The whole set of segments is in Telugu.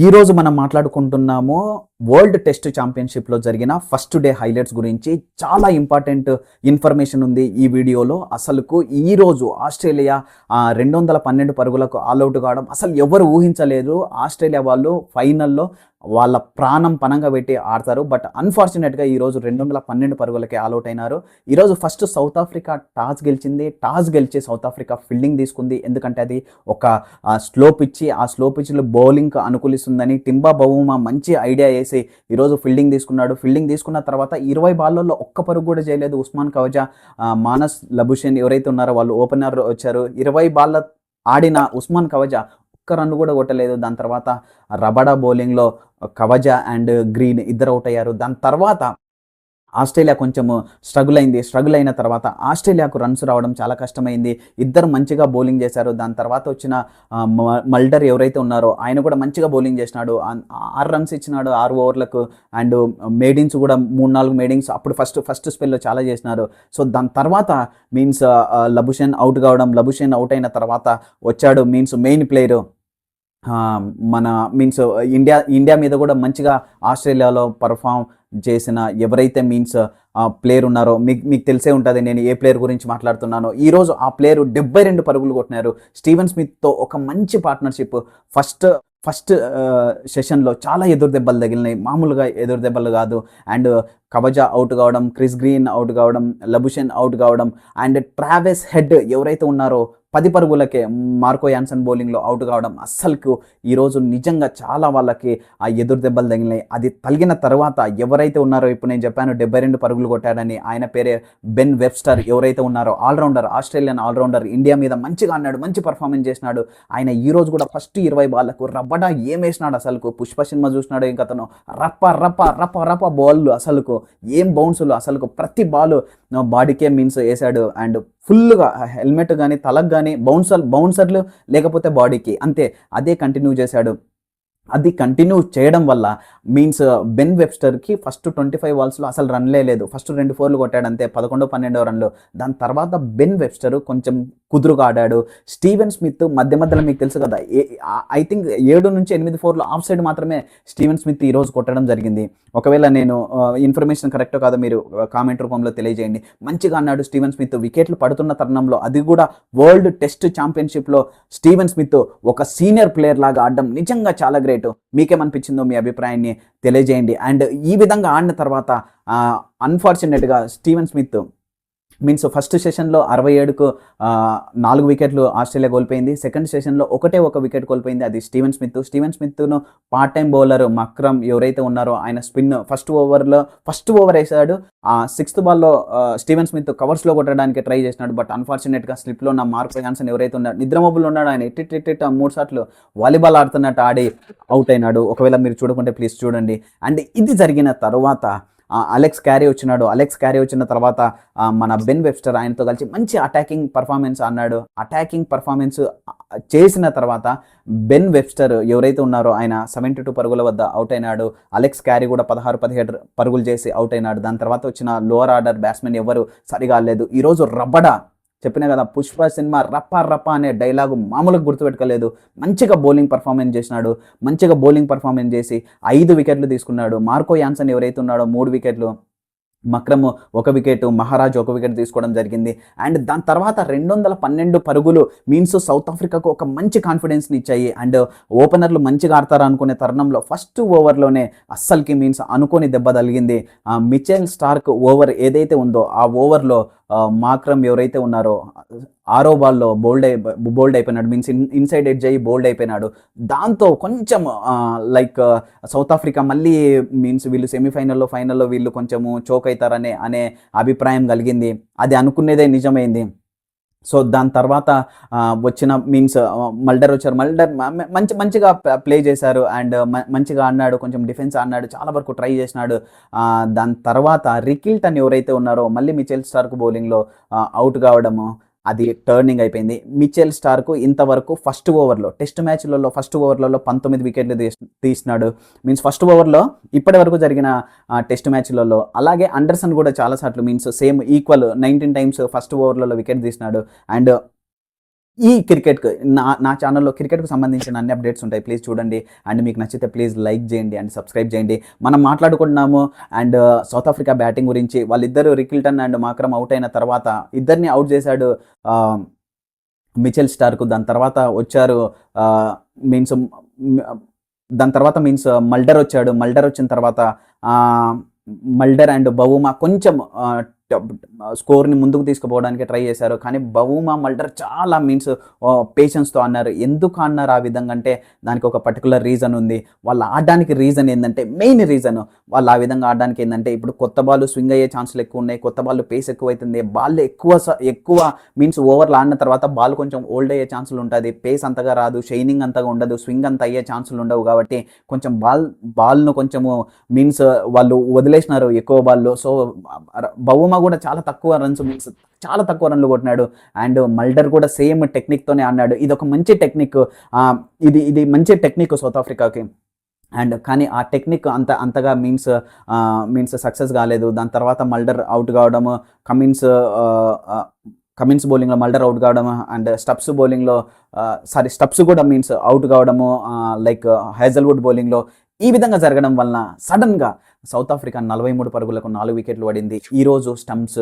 ఈరోజు మనం మాట్లాడుకుంటున్నాము వరల్డ్ టెస్ట్ ఛాంపియన్షిప్లో జరిగిన ఫస్ట్ డే హైలైట్స్ గురించి. చాలా ఇంపార్టెంట్ ఇన్ఫర్మేషన్ ఉంది ఈ వీడియోలో. అసలుకు ఈరోజు ఆస్ట్రేలియా 212 పరుగులకు ఆల్అవుట్ కావడం అసలు ఎవరు ఊహించలేదు. ఆస్ట్రేలియా వాళ్ళు ఫైనల్లో వాళ్ళ ప్రాణం పనంగా పెట్టి ఆడతారు. బట్ అన్ఫార్చునేట్గా ఈరోజు 212 పరుగులకే ఆల్అవుట్ అయినారు. ఈరోజు ఫస్ట్ సౌత్ ఆఫ్రికా టాస్ గెలిచింది. టాస్ గెలిచి సౌత్ ఆఫ్రికా ఫీల్డింగ్ తీసుకుంది. ఎందుకంటే అది ఒక స్లో పిచ్చి, ఆ స్లో పిచ్లో బౌలింగ్కి అనుకూలిస్తుందని టింబా బౌమా మంచి ఐడియా వేసి ఈరోజు ఫీల్డింగ్ తీసుకున్నాడు. ఫీల్డింగ్ తీసుకున్న తర్వాత 20 బాల్లలో ఒక్క పరుగు కూడా చేయలేదు. ఉస్మాన్ ఖవాజా, మానస్ లబుషేన్ ఎవరైతే ఉన్నారో వాళ్ళు ఓపెనర్ వచ్చారు. 20 బాల్ల ఆడిన ఉస్మాన్ ఖవాజా ఒక్క రన్ కూడా కొట్టలేదు. దాని తర్వాత రబడా బౌలింగ్లో ఖవాజా అండ్ గ్రీన్ ఇద్దరు అవుట్ అయ్యారు. దాని తర్వాత ఆస్ట్రేలియా కొంచెము స్ట్రగుల్ అయింది. స్ట్రగుల్ అయిన తర్వాత ఆస్ట్రేలియాకు రన్స్ రావడం చాలా కష్టమైంది. ఇద్దరు మంచిగా బౌలింగ్ చేశారు. దాని తర్వాత వచ్చిన మల్డర్ ఎవరైతే ఉన్నారో ఆయన కూడా మంచిగా బౌలింగ్ చేసినాడు. 6 రన్స్ ఇచ్చినాడు 6 ఓవర్లకు. అండ్ మేడిన్స్ కూడా 3-4 మేడిన్స్ అప్పుడు ఫస్ట్ స్పెల్లో చాలా చేసినారు. సో దాని తర్వాత లబుషేన్ అవుట్ కావడం, లబుషేన్ అవుట్ అయిన తర్వాత వచ్చాడు మెయిన్ ప్లేయరు మన ఇండియా మీద కూడా మంచిగా ఆస్ట్రేలియాలో పర్ఫామ్ చేసిన ఎవరైతే ప్లేయర్ ఉన్నారో మీకు తెలిసే ఉంటుంది నేను ఏ ప్లేయర్ గురించి మాట్లాడుతున్నానో. ఈరోజు ఆ ప్లేయర్ 72 పరుగులు కొట్టినారు. స్టీవెన్ స్మిత్తో ఒక మంచి పార్ట్నర్షిప్. ఫస్ట్ సెషన్లో చాలా ఎదురు దెబ్బలు తగిలినాయి, మామూలుగా ఎదురు దెబ్బలు కాదు. అండ్ ఖవాజా అవుట్ కావడం, క్రిస్ గ్రీన్ అవుట్ కావడం, లబుషేన్ అవుట్ కావడం, అండ్ ట్రావెస్ హెడ్ ఎవరైతే ఉన్నారో 10 పరుగులకే మార్కో యాన్సన్ బౌలింగ్లో అవుట్ కావడం. అస్సలు ఈరోజు నిజంగా చాలా వాళ్ళకి ఆ ఎదురు దెబ్బలు తగిలినాయి. అది తగిలిన తర్వాత ఎవరైతే ఉన్నారో ఇప్పుడు నేను చెప్పాను 72 పరుగులు కొట్టాడని, ఆయన పేరే బెన్ వెబ్స్టర్ ఎవరైతే ఉన్నారో ఆల్రౌండర్, ఆస్ట్రేలియన్ ఆల్రౌండర్, ఇండియా మీద మంచిగా ఆడినాడు, మంచి పర్ఫార్మెన్స్ చేసినాడు. ఆయన ఈరోజు కూడా ఫస్ట్ 20 బాల్లకు రబ్బడా ఏం వేసినాడు అసలుకు. పుష్ప సినిమా చూసినాడు ఇంకతను. రప్ప రప్ప రప్ప రప్ప బాల్లు అసలుకు ఏం బౌన్సులు, అసలుకు ప్రతి బాల్ బాడీకే వేసాడు. అండ్ ఫుల్గా హెల్మెట్ కానీ తలకు కానీ బౌన్సర్లు లేకపోతే బాడీకి అంతే, అదే కంటిన్యూ చేశాడు. అది కంటిన్యూ చేయడం వల్ల బెన్ వెబ్స్టర్కి ఫస్ట్ 25 బాల్స్లో అసలు రన్లే లేదు. ఫస్ట్ 2 4లు కొట్టాడు అంతే, 11-12 రన్లు. దాని తర్వాత బెన్ వెబ్స్టర్ కొంచెం కుదురుగా ఆడాడు. స్టీవెన్ స్మిత్ మధ్యలో మీకు తెలుసు కదా, ఐ థింక్ 7-8 4లు ఆఫ్ సైడ్ మాత్రమే స్టీవెన్ స్మిత్ ఈరోజు కొట్టడం జరిగింది. ఒకవేళ నేను ఇన్ఫర్మేషన్ కరెక్టో కాదో మీరు కామెంట్ రూపంలో తెలియజేయండి. మంచిగా అన్నాడు స్టీవెన్ స్మిత్. వికెట్లు పడుతున్న తరుణంలో, అది కూడా వరల్డ్ టెస్ట్ ఛాంపియన్షిప్లో స్టీవెన్ స్మిత్ ఒక సీనియర్ ప్లేయర్ లాగా ఆడడం నిజంగా చాలా గ్రేట్. మీకేమనిపించిందో మీ అభిప్రాయాన్ని తెలియజేయండి. అండ్ ఈ విధంగా ఆడిన తర్వాత అన్ఫార్చునేట్గా స్టీవెన్ స్మిత్ ఫస్ట్ సెషన్లో 67కు 4 వికెట్లు ఆస్ట్రేలియా కోల్పోయింది. సెకండ్ సెషన్లో ఒక వికెట్ కోల్పోయింది, అది స్టీవెన్ స్మిత్ను పార్ట్ టైం బౌలర్ మక్రమ్ ఎవరైతే ఉన్నారో ఆయన స్పిన్ ఫస్ట్ ఓవర్ వేసాడు. 6th బాల్లో స్టీవెన్ స్మిత్ కవర్స్లో కొట్టడానికి ట్రై చేసినాడు. బట్ అన్ఫార్చునేట్గా స్లిప్లో ఉన్న మార్కో యాన్సన్ ఎవరైతే ఉన్నాడు, నిద్రమబ్బులు ఉన్నాడు, ఆయన ఇట్ 3 సార్లు వాలీబాల్ ఆడుతున్నట్టు ఆడి అవుట్ అయినాడు. ఒకవేళ మీరు చూడకుంటే ప్లీజ్ చూడండి. అండ్ ఇది జరిగిన తర్వాత అలెక్స్ క్యారీ వచ్చిన తర్వాత మన బెన్ వెబ్స్టర్ ఆయనతో కలిసి మంచి అటాకింగ్ పర్ఫార్మెన్స్ చేసిన తర్వాత బెన్ వెబ్స్టర్ ఎవరైతే ఉన్నారో ఆయన 72 పరుగుల వద్ద అవుట్ అయినాడు. అలెక్స్ క్యారీ కూడా 16-17 పరుగులు చేసి అవుట్ అయినాడు. దాని తర్వాత వచ్చిన లోవర్ ఆర్డర్ బ్యాట్స్మెన్ ఎవరు సరిగా లేదు. ఈరోజు రబ్బడా చెప్పినా కదా, పుష్ప సినిమా రప్ప రప్ప అనే డైలాగు మామూలుగా గుర్తుపెట్టుకోలేదు. మంచిగా బౌలింగ్ పర్ఫార్మెన్స్ చేసి 5 వికెట్లు తీసుకున్నాడు. మార్కో యాన్సన్ ఎవరైతే ఉన్నాడో 3 వికెట్లు, మక్రమ్ 1 వికెట్, మహారాజ్ 1 వికెట్ తీసుకోవడం జరిగింది. అండ్ దాని తర్వాత 212 పరుగులు సౌత్ ఆఫ్రికాకు ఒక మంచి కాన్ఫిడెన్స్ని ఇచ్చాయి. అండ్ ఓపెనర్లు మంచిగా ఆడతారు అనుకునే తరుణంలో ఫస్ట్ ఓవర్లోనే అస్సలకి అనుకోని దెబ్బ తగిలింది. మిచెల్ స్టార్క్ ఓవర్ ఏదైతే ఉందో ఆ ఓవర్లో మాక్రమ్ ఎవరైతే ఉన్నారో 6వ బాల్లో బోల్డ్ అయిపోయినాడు. ఇన్సైడ్ ఎడ్జ్ అయ్యి బోల్డ్ అయిపోయినాడు. దాంతో కొంచెం సౌత్ ఆఫ్రికా మళ్ళీ వీళ్ళు ఫైనల్లో వీళ్ళు కొంచెము చోక్ అవుతారనే అభిప్రాయం కలిగింది. అది అనుకునేదే నిజమైంది. సో దాని తర్వాత వచ్చిన మల్డర్ వచ్చారు. మల్డర్ మంచిగా ప్లే చేశారు. అండ్ మంచిగా ఆడినాడు, కొంచెం డిఫెన్స్ ఆడినాడు, చాలా వరకు ట్రై చేసినాడు. దాని తర్వాత రికిల్టన్ ఎవరైతే ఉన్నారో మళ్ళీ మిచెల్ స్టార్క్ బౌలింగ్లో అవుట్ కావడము, అది టర్నింగ్ అయిపోయింది. మిచెల్ స్టార్క్ ఇంతవరకు టెస్ట్ మ్యాచ్లలో ఫస్ట్ ఓవర్లలో 19 వికెట్లు తీసినాడు. ఫస్ట్ ఓవర్లో ఇప్పటి వరకు జరిగిన టెస్ట్ మ్యాచ్లలో. అలాగే అండర్సన్ కూడా చాలాసార్లు సేమ్ ఈక్వల్ 19 టైమ్స్ ఫస్ట్ ఓవర్లలో వికెట్ తీసినాడు. అండ్ ఈ క్రికెట్‌కు నా ఛానల్‌లో క్రికెట్‌కు సంబంధించిన అన్ని అప్డేట్స్ ఉంటాయి. ప్లీజ్ చూడండి. అండ్ మీకు నచ్చితే ప్లీజ్ లైక్ చేయండి అండ్ సబ్స్క్రైబ్ చేయండి. మనం మాట్లాడుకుంటున్నాము అండ్ సౌత్ ఆఫ్రికా బ్యాటింగ్ గురించి. వాళ్ళిద్దరూ రికిల్టన్ అండ్ మాక్రమ్ అవుట్ అయిన తర్వాత ఇద్దరిని అవుట్ చేశాడు ఆహ్, మిచెల్ స్టార్క్. దాని తర్వాత వచ్చారు ఆహ్, మీన్స్ దాని తర్వాత మల్డర్ వచ్చాడు. మల్డర్ వచ్చిన తర్వాత ఆహ్, మల్డర్ అండ్ బవుమా కొంచెం స్కోర్‌ని ముందుకు తీసుకుపోవడానికి ట్రై చేశారు. కానీ బవుమా, మల్డర్ చాలా పేషెన్స్‌తో ఆడినారు. ఎందుకు ఆడినారు ఆ విధంగా అంటే దానికి ఒక పర్టిక్యులర్ రీజన్ ఉంది. వాళ్ళు ఆడడానికి రీజన్ ఏందంటే మెయిన్ రీజన్ వాళ్ళు ఆ విధంగా ఆడడానికి ఏందంటే ఇప్పుడు కొత్త బాల్ స్వింగ్ అయ్యే ఛాన్సులు ఎక్కువ ఉన్నాయి. కొత్త బాల్ పేస్ ఎక్కువైతుంది. బాల్ ఎక్కువ ఓవర్‌లు ఆడిన తర్వాత బాల్ కొంచెం ఓల్డ్ అయ్యే ఛాన్సులు ఉంటది. పేస్ అంతగా రాదు. షైనింగ్ అంతగా ఉండదు. స్వింగ్ అంత అయ్యే ఛాన్సులు ఉండవు కాబట్టి కొంచెం బాల్‌ను కొంచెము వాళ్ళు వదిలేసినారు ఎక్కువ బాల్‌లో. సో బవుమా కూడా చాలా తక్కువ రన్లు కొట్టినాడు. అండ్ మల్డర్ కూడా సేమ్ టెక్నిక్‌తోనే ఆడినాడు. ఇదొక మంచి టెక్నిక్. ఇది మంచి టెక్నిక్ సౌత్ ఆఫ్రికాకి. అండ్ కానీ ఆ టెక్నిక్ అంతగా సక్సెస్ కాలేదు. దాని తర్వాత మల్డర్ అవుట్ కావడము, కమిన్స్ బౌలింగ్‌లో మల్డర్ అవుట్ కావడం అండ్ స్టప్స్ కూడా అవుట్ కావడము లైక్ హేజల్‌వుడ్ బౌలింగ్‌లో ఈ విధంగా జరగడం వలన సడన్‌గా సౌత్ ఆఫ్రికా 43 పరుగులకు 4 వికెట్లు పడింది. ఈరోజు స్టంప్స్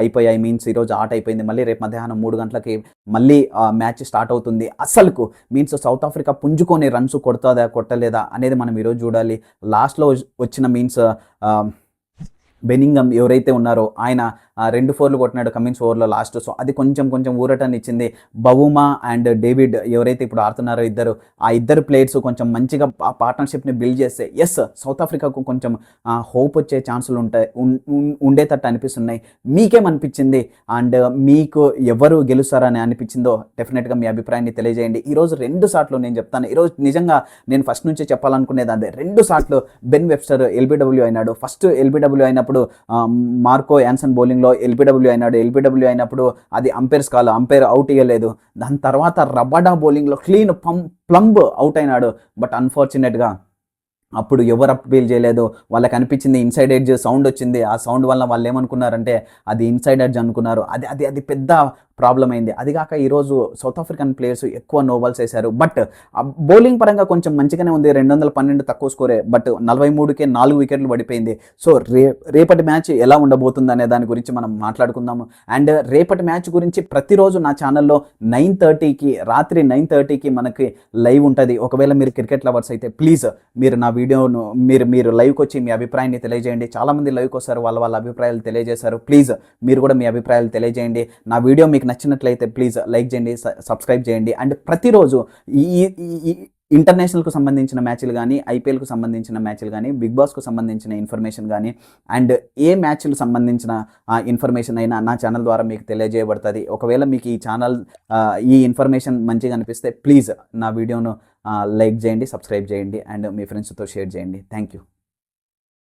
అయిపోయాయి. ఈరోజు ఆట అయిపోయింది. మళ్ళీ రేపు మధ్యాహ్నం 3 గంటలకి మళ్ళీ మ్యాచ్ స్టార్ట్ అవుతుంది. అసలుకు సౌత్ ఆఫ్రికా పుంజుకొని రన్స్ కొడతాదా కొట్టలేదా అనేది మనం ఈరోజు చూడాలి. లాస్ట్‌లో వచ్చిన బెనింగమ్ ఎవరైతే ఉన్నారో ఆయన 2 4లు కొట్టినాడు కమిన్స్ ఓవర్‌లో లాస్ట్. సో అది కొంచెం ఊరటని ఇచ్చింది. బవుమా అండ్ డేవిడ్ ఎవరైతే ఇప్పుడు ఆడుతున్నారో ఇద్దరు ప్లేయర్స్ కొంచెం మంచిగా పార్ట్నర్‌షిప్‌ని బిల్డ్ చేస్తే సౌత్ ఆఫ్రికాకు కొంచెం హోప్ వచ్చే ఛాన్సులు ఉంటాయి ఉండేటట్టు అనిపిస్తున్నాయి. మీకేమనిపించింది? అండ్ మీకు ఎవరు గెలుస్తారని అనిపించిందో డెఫినెట్‌గా మీ అభిప్రాయాన్ని తెలియజేయండి. ఈరోజు 2 సార్లు నేను చెప్తాను. ఈరోజు నిజంగా నేను ఫస్ట్ నుంచి చెప్పాలనుకునేది అదే. 2 సార్లు బెన్ వెబ్స్టర్ ఎల్బీడబ్ల్యూ అయినాడు. ఫస్ట్ ఎల్బీడబ్ల్యూ అయినప్పుడు మార్కో యాన్సన్ బౌలింగ్‌లో ఎల్బీడబ్ల్యూ అయినాడు. ఎల్బీడబ్ల్యూ అయినప్పుడు అది అంపైర్ అవుట్ ఇయ్యలేదు. దాని తర్వాత రబాడా బౌలింగ్‌లో క్లీన్ ప్లంబ్ అవుట్ అయినాడు. బట్ అన్‌ఫార్చునేట్‌గా అప్పుడు ఎవరు అప్పీల్ చేయలేదు. వాళ్ళకి అనిపించింది ఇన్సైడ్ ఎడ్జ్ సౌండ్ వచ్చింది. ఆ సౌండ్ వల్ల వాళ్ళు ఏమనుకున్నారంటే అది ఇన్సైడ్ ఎడ్జ్ అనుకున్నారు. అది పెద్ద ప్రాబ్లం అయింది. అది కాక ఈరోజు సౌత్ ఆఫ్రికన్ ప్లేయర్స్ ఎక్కువ నో బాల్స్ వేశారు. బట్ బౌలింగ్ పరంగా కొంచెం మంచిగానే ఉంది. 212 తక్కువ స్కోరే. బట్ 43కే 4 వికెట్లు పడిపోయింది. సో రేపటి మ్యాచ్ ఎలా ఉండబోతుంది అనే దాని గురించి మనం మాట్లాడుకుందాము. అండ్ రేపటి మ్యాచ్ గురించి ప్రతిరోజు నా ఛానల్లో రాత్రి 9:30కి మనకి లైవ్ ఉంటుంది. ఒకవేళ మీరు క్రికెట్ లవర్స్ అయితే ప్లీజ్ మీరు నా వీడియోను మీరు లైవ్కి వచ్చి మీ అభిప్రాయాన్ని తెలియజేయండి. చాలామంది లైవ్కి వస్తారు, వాళ్ళ అభిప్రాయాలు తెలియజేశారు. ప్లీజ్ మీరు కూడా మీ అభిప్రాయాలు తెలియజేయండి. నా వీడియో మీకు నచ్చినట్లయితే ప్లీజ్ లైక్ చేయండి, సబ్స్క్రైబ్ చేయండి. అండ్ ప్రతిరోజు ఈ ఇంటర్నేషనల్కు సంబంధించిన మ్యాచ్లు కానీ, ఐపీఎల్కు సంబంధించిన మ్యాచ్లు కానీ, బిగ్ బాస్కు సంబంధించిన ఇన్ఫర్మేషన్ కానీ అండ్ ఏ మ్యాచ్లకు సంబంధించిన ఇన్ఫర్మేషన్ అయినా నా ఛానల్ ద్వారా మీకు తెలియజేయబడుతుంది. ఒకవేళ మీకు ఈ ఇన్ఫర్మేషన్ మంచిగా అనిపిస్తే ప్లీజ్ నా వీడియోను లైక్ చేయండి, సబ్స్క్రైబ్ చేయండి అండ్ మీ ఫ్రెండ్స్తో షేర్ చేయండి. Thank you.